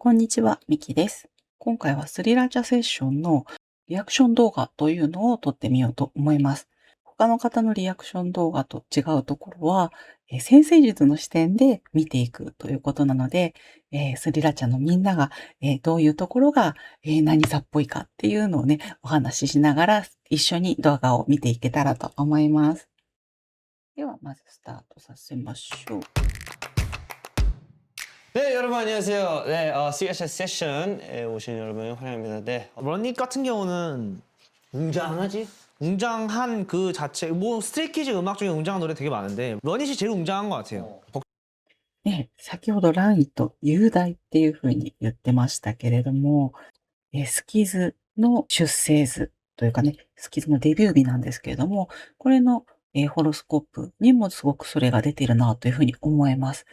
こんにちは、ミキです。今回はスリラチャセッションのリアクション動画というのを撮ってみようと思います。他の方のリアクション動画と違うところは、先生術の視点で見ていくということなので、スリラチャのみんなが、どういうところが、何座っぽいかっていうのをね、お話ししながら一緒に動画を見ていけたらと思います。では、まずスタートさせましょう。 네, 여러분 안녕하세요. 네, CSS 세션에 오신 여러분 환영합니다. 네, 런닝 같은 경우는 웅장하지? 웅장한 그 자체, 뭐 스트레이키즈 음악 중에 웅장한 노래 되게 많은데 러닛이 제일 웅장한 것 같아요. ね、先ほどランイと雄大っていう風に言ってましたけれども、スキズの出生図というかね、スキズのデビュー日なんですけれども、これの、ホロスコープにもすごくそれが出ているなという風に思います。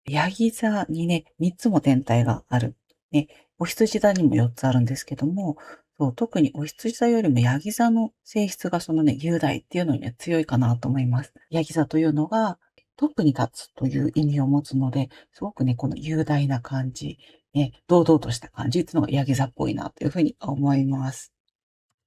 ヤギ座にね、3つも天体がある。ね、お羊座にも4つあるんですけども、そう、特にお羊座よりもヤギ座の性質がそのね、雄大っていうのには強いかなと思います。ヤギ座というのがトップに立つという意味を持つので、すごくね、この雄大な感じ、ね、堂々とした感じっていうのがヤギ座っぽいなというふうに思います。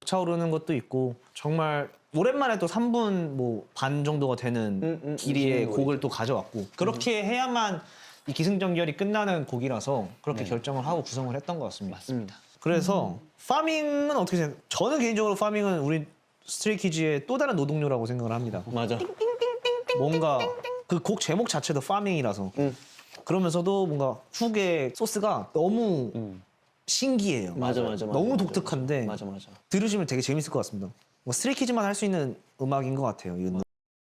차오르는 것도 있고 정말 오랜만에 또 3분 뭐 반 정도가 되는 길이의 곡을 또 가져왔고 그렇게 해야만 이 기승전결이 끝나는 곡이라서 그렇게 네. 결정을 하고 구성을 했던 것 같습니다. 맞습니다. 그래서 파밍은 어떻게 생각해요? 저는 개인적으로 파밍은 우리 스트레이키즈의 또 다른 노동요라고 생각을 합니다. 맞아. 뭔가 그 곡 제목 자체도 파밍이라서 그러면서도 뭔가 훅의 소스가 너무 신기해요. 맞아. 너무 맞아. 독특한데 맞아. 들으시면 되게 재밌을 것 같습니다. 뭐 스트레이키즈만 할 수 있는 음악인 것 같아요. 이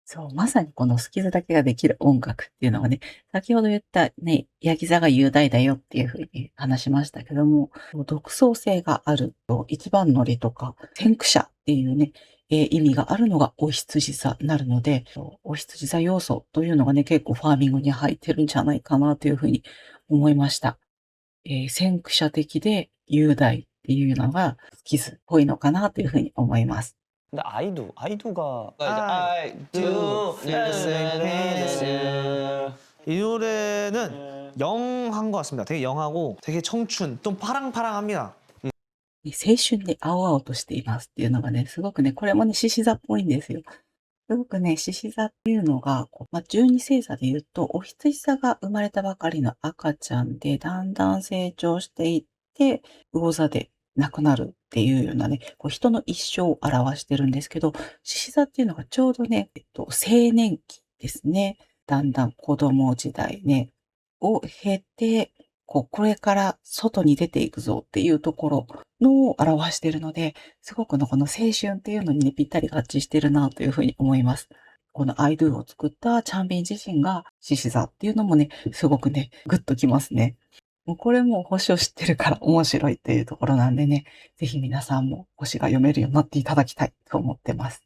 そう、まさにこのスキズだけができる音楽っていうのがね、先ほど言ったね、ヤギ座が雄大だよっていうふうに話しましたけども、独創性があると、一番乗りとか、先駆者っていうね、意味があるのがお羊座になるので、お羊座要素というのがね、結構ファーミングに入ってるんじゃないかなというふうに思いました。先駆者的で雄大っていうのがスキズっぽいのかなというふうに思います。 근데 아이두가 I do 이 노래는 네. 영한 것 같습니다. 되게 영하고 되게 청춘, 좀 파랑파랑합니다. 青春で青々としていますっていうのがね、すごくね、これもね、獅子座っぽいんですよ。すごくね、獅子座っていうのが、十二星座で言うと、お羊座が生まれたばかりの赤ちゃんで、だんだん成長していって、魚座で亡くなるっていうようなね、人の一生を表してるんですけど、獅子座っていうのがちょうどね、青年期ですね。だんだん子供時代ね、を経て、これから外に出ていくぞっていうところのを表しているので、すごくこの青春っていうのにね、ぴったり合致してるなというふうに思います。この I do を作ったチャンビン自身が獅子座っていうのもね、すごくね、グッときますね。もうこれも星を知ってるから面白いっていうところなんでね、ぜひ皆さんも星が読めるようになっていただきたいと思ってます。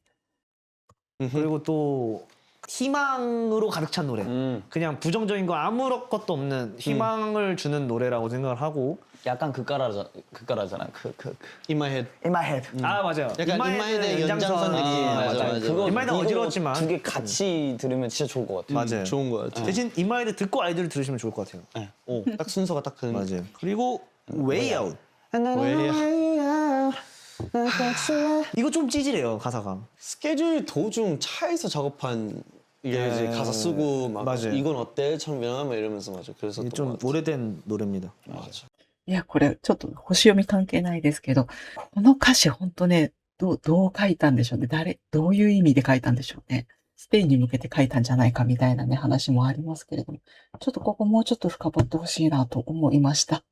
그리고 또 희망으로 가득 찬 노래. 그냥 부정적인 거 아무런 것도 없는 희망을 주는 노래라고 생각을 하고 약간 그까라잖아. In my head. In my head. 아 맞아요. 약간 인마헤드의 연장선 느낌. 맞아요. 그거 인마헤드 어지러웠지만 두 개 같이 들으면 진짜 좋을 것 같아요. 맞아요. 좋은 것 같아. 대신 인마헤드 듣고 아이들을 들으시면 좋을 것 같아요. 네. 오, 딱 순서가 딱 그. 맞아요. 그리고 Way Out. 이거 좀 찌질해요 가사가. 스케줄 도중 차에서 작업한 이게 네. 이제 가사 쓰고 막 맞아요. 이건 어때?처럼 막 이러면서 맞아. 그래서 이게 좀 오래된 노래입니다. 맞아. いや、これちょっと星読み関係ないですけど、この歌詞ほんとね、どう書いたんでしょうね。どういう意味で書いたんでしょうね。スペインに向けて書いたんじゃないかみたいなね、話もありますけれども、ちょっとここもうちょっと深掘ってほしいなと思いました。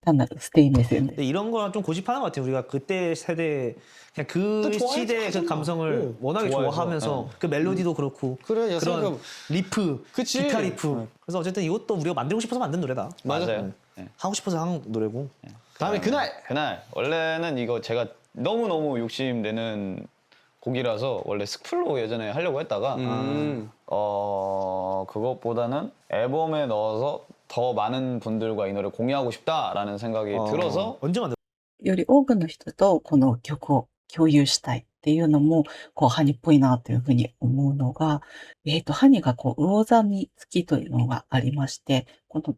単なるステイ目線で。 근데 이런 거랑 좀 고집하는 것 같아요. 우리가 그때 세대 그냥 그 또 좋아해, 시대의 그 하잖아. 감성을 워낙에 좋아해서, 좋아하면서 그 멜로디도 그렇고 그래, 야, 그런 생각해보면- 리프, 그치. 기타 리프. 그래서 어쨌든 이것도 우리가 만들고 싶어서 만든 노래다. 맞아요. 네. 하고 싶어서 한 노래고. 다음에 그날. 원래는 이거 제가 너무너무 욕심내는 곡이라서 원래 스플로 예전에 하려고 했다가 그것보다는 앨범에 넣어서 더 많은 분들과 이 노래 공유하고 싶다라는 생각이 들어서 언제 만들? より多くの人とこの曲を共有したいっていうのも、ハニっぽいなというふうに思うのが、ハニが魚座に月というのがありまして、この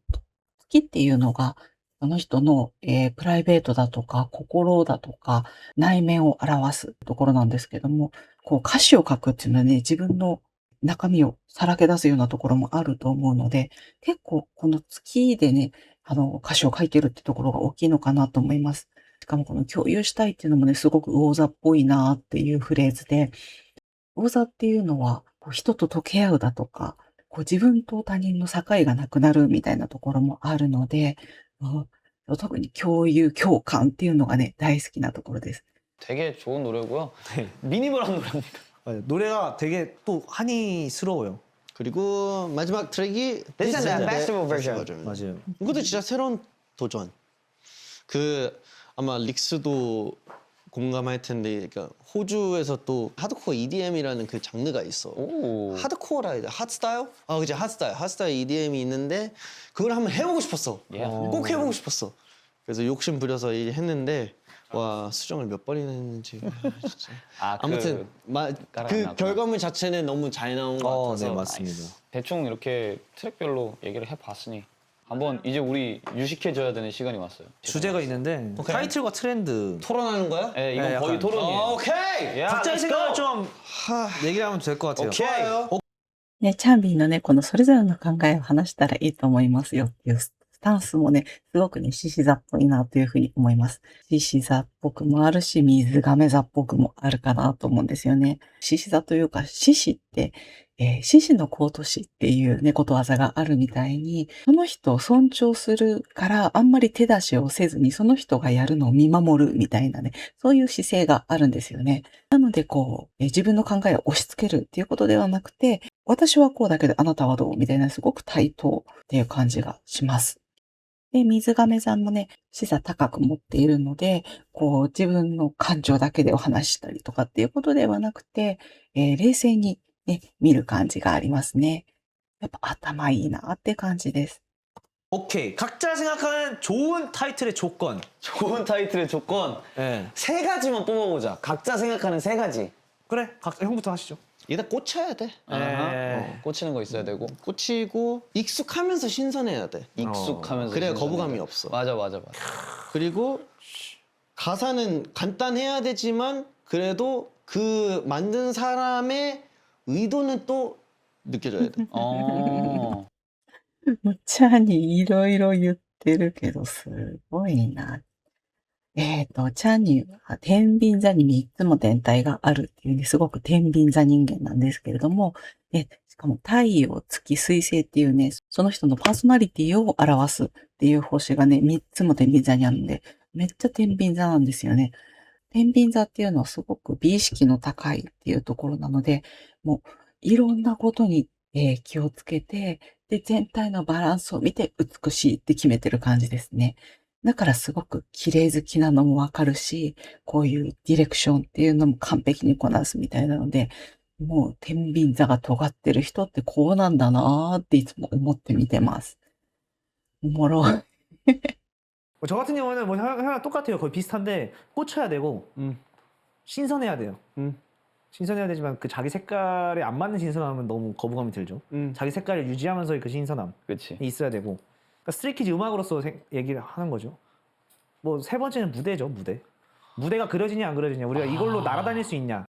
月っていうのがその人の、プライベートだとか、心だとか、内面を表すところなんですけども、こう歌詞を書くっていうのはね、自分の中身をさらけ出すようなところもあると思うので、結構この月でね、歌詞を書いてるってところが大きいのかなと思います。しかもこの共有したいっていうのもね、すごく魚座っぽいなっていうフレーズで、魚座っていうのは、こう人と溶け合うだとか、こう自分と他人の境がなくなるみたいなところもあるので、特に共有、共感っていうのがね、大好きなところです。 되게 좋은 노래고요. 네. 미니멀한 노래입니다. 노래가 되게 또 한이스러워요. 그리고 마지막 트랙이 This is the the festival version. 맞아요. 이것도 진짜 새로운 도전. 그 아마 릭스도 공감할 텐데, 그러니까 호주에서 또 하드코어 EDM이라는 그 장르가 있어. 오. 하드코어라 해야 돼. 핫스타일? 아, 그치, 핫스타일. 핫스타일 EDM이 있는데 그걸 한번 해보고 싶었어. 예. 꼭 해보고 싶었어. 그래서 욕심 부려서 했는데, 와, 수정을 몇 번이나 했는지. 진짜. 아무튼 그 결과물 자체는 너무 잘 나온 것 같아서. 네, 맞습니다. 대충 이렇게 트랙별로 얘기를 해봤으니 한번 이제 우리 유식해져야 되는 시간이 왔어요. 주제가 있는데 타이틀과 트렌드. 토론하는 거야? 네, 이건 네, 거의 약간. 토론이에요. 오케이! 야, 각자의 let's 생각을 go! 좀 얘기를 하면 될 것 같아요. 오케이! ね、チャンビーのね、このそれぞれの考えを話したらいいと思いますよっていうスタンスもね、すごくね、獅子座っぽいなというふうに思います。獅子座っぽくもあるし、水亀座っぽくもあるかなと思うんですよね。獅子座というか、獅子って、獅子のコート師っていうね、ことわざがあるみたいに、その人を尊重するから、あんまり手出しをせずに、その人がやるのを見守るみたいなね、そういう姿勢があるんですよね。なので、こう、自分の考えを押し付けるっていうことではなくて、私はこうだけど、あなたはどうみたいな、すごく対等っていう感じがします。で、水亀座もね、視座高く持っているので、こう、自分の感情だけでお話ししたりとかっていうことではなくて、冷静にね、見る感じがありますね。やっぱ頭いいなって感じです。 오케이. 각자 생각하는 좋은 타이틀의 조건. 좋은 타이틀의 조건 네. 세 가지만 뽑아보자. 각자 생각하는 세 가지. 그래. 각자 형부터 하시죠. 일단 꽂혀야 돼. 아하. 꽂히는 거 있어야 되고 꽂히고 익숙하면서 신선해야 돼. 익숙하면서 그래야 신선해야 거부감이 돼. 없어. 맞아. 그리고 가사는 간단해야 되지만 그래도 그 만든 사람의 의도는 또 느껴져야 돼. むちゃにいろいろ言ってるけど、すごいな。チャンには天秤座に3つも天体があるっていうね、すごく天秤座人間なんですけれども、しかも太陽、月、水星っていうね、その人のパーソナリティを表すっていう星がね、3つも天秤座にあるんで、めっちゃ天秤座なんですよね。天秤座っていうのはすごく美意識の高いっていうところなので、もういろんなことに、気をつけて、で、全体のバランスを見て美しいって決めてる感じですね。だからすごく綺麗好きなのもわかるし、こういうディレクションっていうのも完璧にこなすみたいなので、もう天秤座が尖ってる人ってこうなんだなーっていつも思って見てます。おもろい。 저 같은 경우는 뭐 형이랑 똑같아요. 거의 비슷한데 꽂혀야 되고 신선해야 돼요. 신선해야 되지만 그 자기 색깔에 안 맞는 신선함은 너무 거부감이 들죠. 자기 색깔을 유지하면서의 그 신선함이 그렇지. 있어야 되고. 그러니까 스트레이키즈 음악으로서 얘기를 하는 거죠. 뭐 세 번째는 무대죠. 무대가 그려지냐 안 그려지냐. 우리가 이걸로 날아다닐 수 있냐.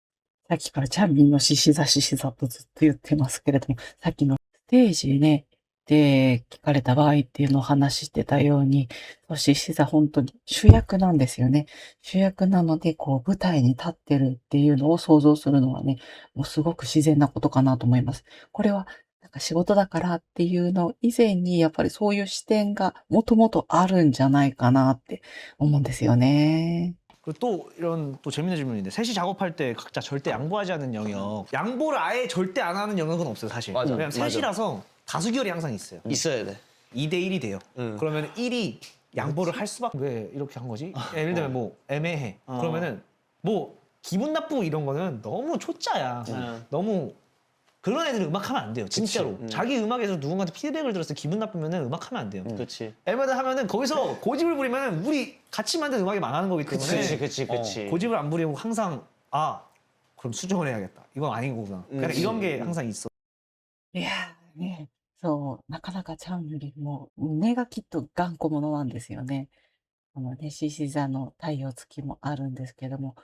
さっきからチャンビンの獅子座とずっと言ってますけれども、さっきのステージね、で聞かれた場合っていうのを話してたように、獅子座本当に主役なんですよね。主役なので、こう舞台に立ってるっていうのを想像するのはね、もうすごく自然なことかなと思います。これはなんか仕事だからっていうの以前に、やっぱりそういう視点がもともとあるんじゃないかなって思うんですよね。 그리고 또 이런 또 재밌는 질문인데 셋이 작업할 때 각자 절대 양보하지 않는 영역. 양보를 아예 절대 안 하는 영역은 없어요 사실. 맞아, 그냥 맞아. 셋이라서 다수결이 항상 있어요. 있어야 돼. 2대 1이 돼요. 그러면 1이 양보를 할 수밖에. 왜 이렇게 한 거지? 예를 들면 뭐 애매해. 그러면은 뭐 기분 나쁘고 이런 거는 너무 초짜야. 너무 그런 애들은 음악하면 안 돼요. 진짜로. 자기 음악에서 누군가한테 피드백을 들었을 때 기분 나쁘면은 음악하면 안 돼요. 그렇지. 애매하다 하면은 거기서 고집을 부리면은 우리 같이 만든 음악이 망하는 거기 때문에. 그치. 고집을 안 부리고 항상 그럼 수정을 해야겠다. 이건 아닌 거구나. 그러니까 이런 게 항상 있어. いやーね、そう、なかなかちゃうよりも、根がきっと頑固者なんですよね。このね、獅子座の太陽月もあるんですけども、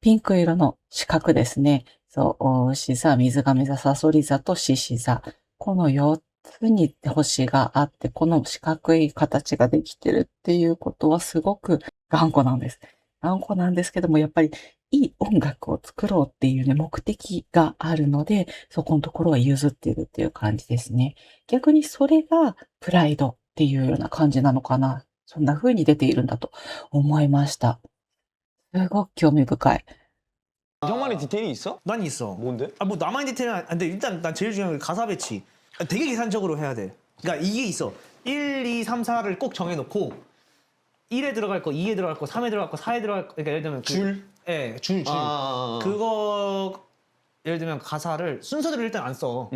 ピンク色の四角ですね。そう、獅子座、水亀座、さそり座と獅子座。この4つに星があって、この四角い形ができてるっていうことはすごく頑固なんです。頑固なんですけども、やっぱりいい音楽を作ろうっていうね、目的があるので、そこのところは譲っているっていう感じですね。逆にそれがプライドっていうような感じなのかな。そんな風に出ているんだと思いました。すごく興味深い。 형만의 디테일이 있어? 난 있어. 뭔데? 아, 뭐 나만의 디테일은 근데 일단 난 제일 중요한 게 가사 배치. 되게 계산적으로 해야 돼. 그러니까 이게 있어. 1, 2, 3, 4를 꼭 정해놓고 1에 들어갈 거, 2에 들어갈 거, 3에 들어갈 거, 4에 들어갈 거. 그러니까 예를 들면 줄? 예, 줄. 아. 그거 예를 들면 가사를 순서대로 일단 안 써.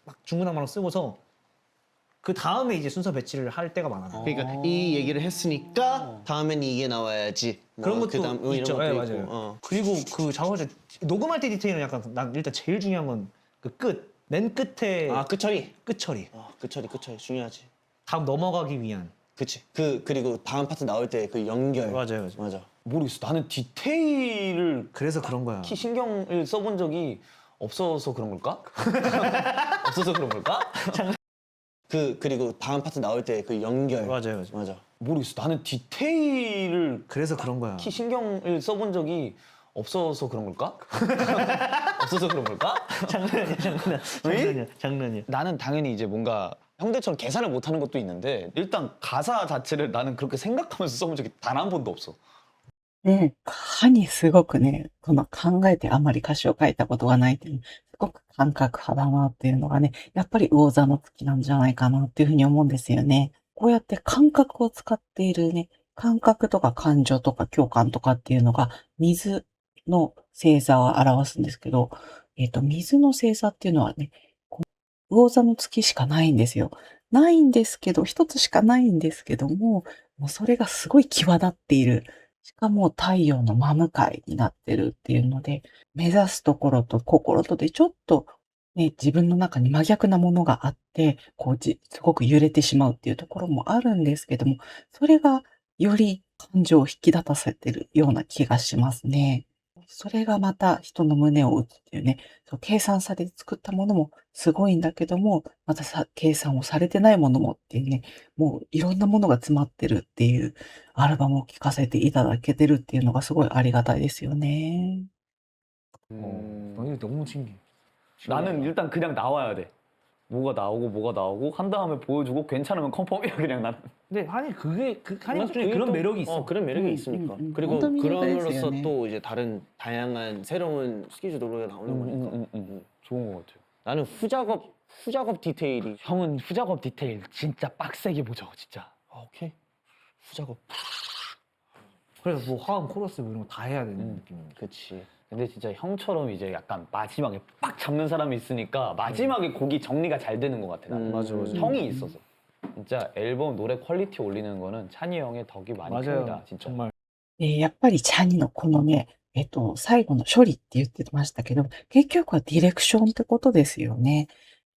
막 중구난방으로 쓰고서 그 다음에 이제 순서 배치를 할 때가 많아. 그러니까 이 얘기를 했으니까 다음엔 이게 나와야지. 뭐 그런 것도 그다음 이런 있죠. 것도 예, 있고. 맞아요. 그리고 그 작업할 때 녹음할 때 디테일은 약간 난 일단 제일 중요한 건 그 끝. 맨 끝에 아 끝처리. 끝처리. 끝처리 중요하지. 다음 넘어가기 위한. 그치. 그리고 다음 파트 나올 때 그 연결. 맞아요. 맞아. 모르겠어. 나는 디테일을 그래서 그런 거야. 딱히 신경을 써본 적이 없어서 그런 걸까? 없어서 그런 걸까? 그리고 다음 파트 나올 때 그 연결. 맞아요. 맞아. 모르겠어. 나는 디테일을 그래서 그런 거야. 딱히 신경을 써본 적이 없어서 그런 걸까? 없어서 그런 걸까? 장난이야. 나는 당연히 이제 뭔가 형들처럼 계산을 못하는 것도 있는데 일단 가사 자체를 나는 그렇게 생각하면서 써본 적이 단 한 번도 없어. ね、歯にすごくね、この考えてあまり歌詞を書いたことがないっていう、すごく感覚派だなっていうのがね、やっぱり魚座の月なんじゃないかなっていうふうに思うんですよね。こうやって感覚を使っているね、感覚とか感情とか共感とかっていうのが水の星座を表すんですけど、水の星座っていうのはね、魚座の月しかないんですよ。ないんですけど、一つしかないんですけども、もうそれがすごい際立っている。しかも太陽の真向かいになってるっていうので、目指すところと心とでちょっとね、自分の中に真逆なものがあって、すごく揺れてしまうっていうところもあるんですけども、それがより感情を引き立たせてるような気がしますね。それがまた人の胸を打つっていうね、そう計算されて作ったものもすごいんだけども、また計算をされてないものもっていうね、もういろんなものが詰まってるっていうアルバムを聴かせていただけてるっていうのがすごいありがたいですよね。 이거 너무 신기해. 나는 일단 그냥 나와야 돼. 뭐가 나오고 한 다음에 보여주고 괜찮으면 컨펌이야 그냥 난. 근데 한이 한이 중에 그게 그런 또- 매력이 있어. 그런 매력이 있으니까. 그리고 어떤 매력이 그럼으로써 있어요, 또 이제 다른 다양한 새로운 스케줄 노래가 나오는 거니까. 좋은 것 같아요. 나는 후작업 디테일이. 형은 후작업 디테일 진짜 빡세게 보죠 진짜. 오케이. 후작업. 그래서 뭐 화음, 코러스 뭐 이런 거 다 해야 되는 느낌이야. 그치. 근데 진짜 형처럼 이제 약간 마지막에 빡 잡는 사람이 있으니까 마지막에 곡이 정리가 잘 되는 것 같아 나는. 맞아. 형이 있어서. 진짜 앨범 노래 퀄리티 올리는 거는 찬이 형의 덕이 많이 큽니다 맞아요. 진짜. 정말. やっぱりチャニのこのね、最後の処理って言ってましたけど、結局はディレクションってことですよね。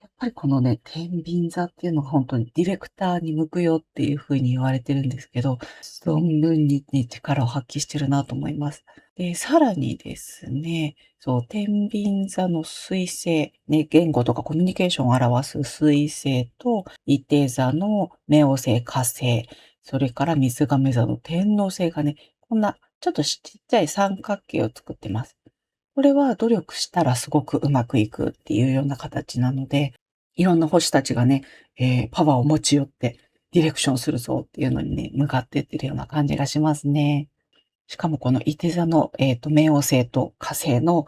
やっぱりこのね、天秤座っていうのが本当にディレクターに向くよっていう風に言われてるんですけど、存分にね、力を発揮してるなと思います。で、さらにですね、そう、天秤座の水星、ね、言語とかコミュニケーションを表す水星と、伊手座の冥王星火星、それから水亀座の天王星がね、こんなちょっとちっちゃい三角形を作ってます。これは努力したらすごくうまくいくっていうような形なので、いろんな星たちがね、パワーを持ち寄ってディレクションするぞっていうのにね、向かっていってるような感じがしますね。しかもこの伊手座の、冥王星と火星の、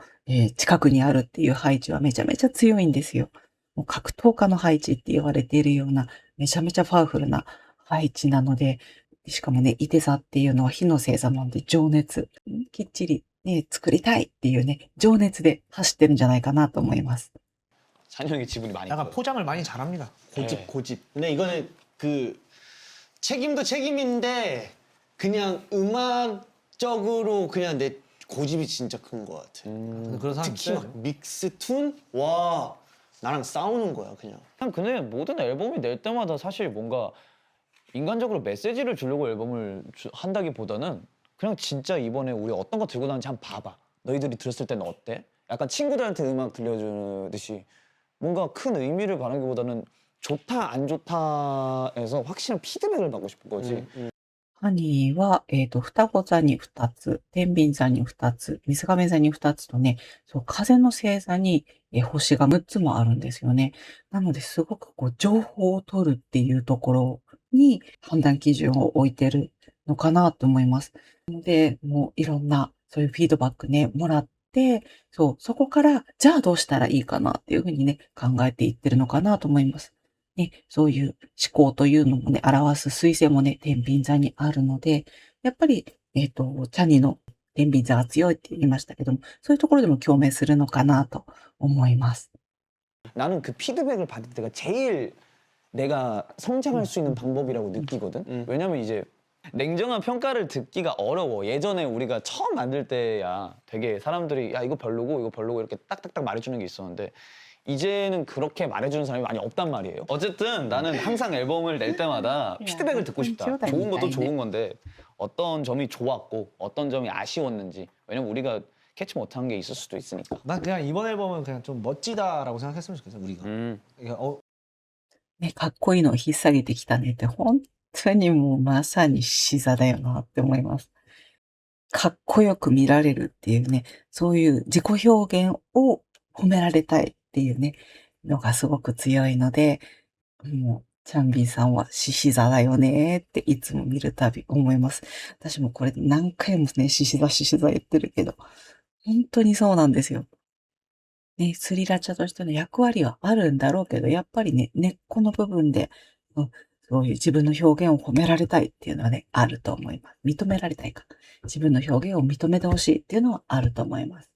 近くにあるっていう配置はめちゃめちゃ強いんですよ。もう格闘家の配置って言われているような、めちゃめちゃパワフルな配置なので、しかもね、伊手座っていうのは火の星座なので情熱、きっちりね、作りたいっていうね、情熱で走ってるんじゃないかなと思います。 찬이 형이 지분이 많이 약간 커요. 포장을 많이 잘합니다. 고집. 근데 이거는 그 책임도 책임인데 그냥 음악적으로 그냥 내 고집이 진짜 큰 것 같아. 그런 사람 특히 있어요. 막 믹스 툰? 와 나랑 싸우는 거야 그냥. 그냥 근데 모든 앨범이 낼 때마다 사실 뭔가 인간적으로 메시지를 주려고 앨범을 한다기보다는 그냥 진짜 이번에 우리 어떤 거 들고 나왔는지 한번 봐봐. 너희들이 들었을 때는 어때? 약간 친구들한테 음악 들려주듯이 뭔가 큰 의미를 바라기보다는 좋다 안 좋다에서 확실한 피드백을 받고 싶은 거지. ハニーは、双子座に2つ、天秤座に2つ、水亀座に2つとね、そう、風の星座に、星が6つもあるんですよね。なので、すごくこう、情報を取るっていうところに判断基準を置いてるのかなと思います。で、もういろんな、そういうフィードバックね、もらって、そう、そこから、じゃあどうしたらいいかなっていうふうにね、考えていってるのかなと思います。ね、そういう思考というのもね、表す彗星もね、天秤座にあるので、やっぱり、チャニの天秤座が強いって言いましたけども、そういうところでも共鳴するのかなと思います。 나는 그 피드백을 받을 때가 제일 내가 성장할 수 있는 방법이라고 느끼거든. 왜냐면 이제 냉정한 평가를 듣기가 어려워. 예전에 우리가 처음 만들 때야 되게 사람들이 야 이거 별로고 이거 별로고 이렇게 딱딱딱 말해주는 게 있었는데 이제는 그렇게 말해주는 사람이 많이 없단 말이에요. 어쨌든 나는 항상 앨범을 낼 때마다 피드백을 듣고 싶다. 좋은 것도 좋은 건데 어떤 점이 좋았고 어떤 점이 아쉬웠는지. 왜냐면 우리가 캐치 못한 게 있을 수도 있으니까. 난 그냥 이번 앨범은 그냥 좀 멋지다라고 생각했으면 좋겠어 우리가. 그러니까 ね、かっこいいのを引っ提げてきたねって、本当にもうまさに獅子座だよなって思います。かっこよく見られるっていうね、そういう自己表現を褒められたいっていうね、のがすごく強いので、もう、チャンビンさんは獅子座だよねっていつも見るたび思います。私もこれ何回もね、獅子座言ってるけど、本当にそうなんですよ。ね、スリラチャとしての役割はあるんだろうけど、やっぱりね、根っこの部分で、そういう自分の表現を褒められたいっていうのはね、あると思います。認められたいか。自分の表現を認めてほしいっていうのはあると思います。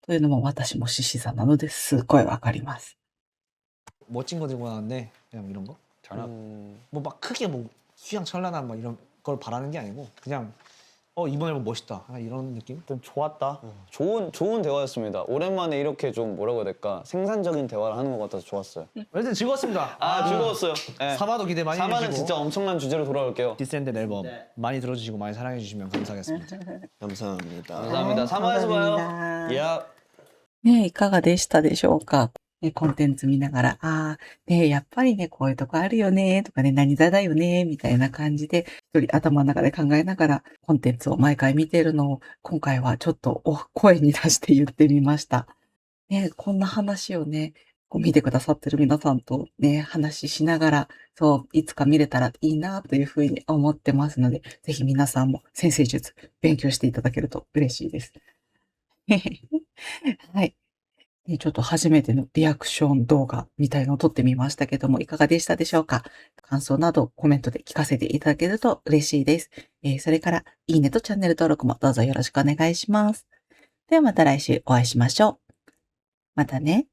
というのも私も獅子座なのですごいわかります。 멋진 거 들고 나왔는데 그냥 이런 거? 뭐 막 크게 뭐 휘황찬란한 막 이런 걸 바라는 게 아니고 그냥 이번 앨범 멋있다 이런 느낌? 좀 좋았다. 좋은 대화였습니다. 오랜만에 이렇게 좀 뭐라고 해야 될까 생산적인 대화를 하는 것 같아서 좋았어요. 어쨌든 즐거웠습니다. 즐거웠어요. 네. 3화도 기대 많이 4화는 해주시고 진짜 엄청난 주제로 돌아올게요. 디센드 앨범 많이 들어주시고 많이 사랑해주시면 감사하겠습니다. 감사합니다. 감사합니다. 3화에서 봐요. 감사합니다. ね、いかがでしたでしょうか。ね、コンテンツ見ながら、ね、やっぱりね、こういうとこあるよね、とかね、何座だよね、みたいな感じで、一人頭の中で考えながら、コンテンツを毎回見ているのを、今回はちょっと声に出して言ってみました。ね、こんな話をね、こう見てくださってる皆さんとね、話しながら、そう、いつか見れたらいいな、というふうに思ってますので、ぜひ皆さんも占星術勉強していただけると嬉しいです。はい。ちょっと初めてのリアクション動画みたいのを撮ってみましたけども、いかがでしたでしょうか？感想などコメントで聞かせていただけると嬉しいです。それから、いいねとチャンネル登録もどうぞよろしくお願いします。ではまた来週お会いしましょう。またね。